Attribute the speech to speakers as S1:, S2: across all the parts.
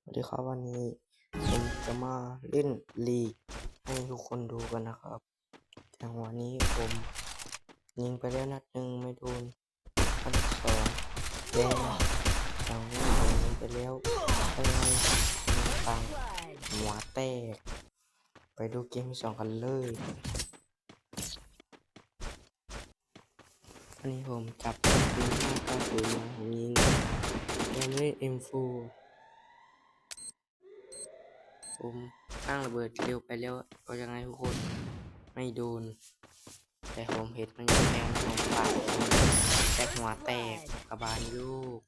S1: สวัสดีครับวันนี้ผมจะมาเล่นลีกให้ทุกคนดูกันนะครับจังหวะนี้ผมยิงไปแล้วนัดหนึ่งไม่โดนนัดสองแดงจังหวะนี้ผมยิงไปแล้วยังไงตังหัวแตกไปดูเกมที่สองกันเลยวันนี้ผมจับปืน590มาผมยิงยังไม่ได้M4ผมตั้งระเบิดเร็วไปแล้วก็ยังไงทุกคนไม่โดนแต่ผมเห็นมันยังแทงผมปาดแตกหัวแตกกระบาลลูก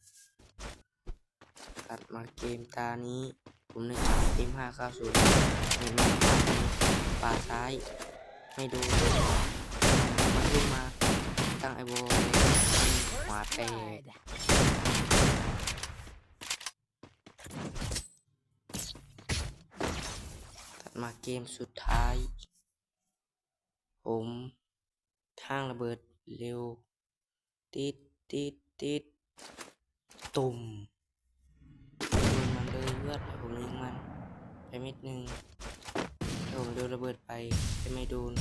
S1: ตัดมาเกมตานี้ผมในจับเกม590เห็นมันปาดซ้ายไม่โดนมันขึ้นมาตั้งไอโบหัวแตกตัดมาเกมสุดท้ายผมทางระเบิดเร็วติดตุ่มโดนมันเลยเลือดผมยิงมันไปเม็ดหนึ่งผมโดนระเบิดไปแต่ไม่โดน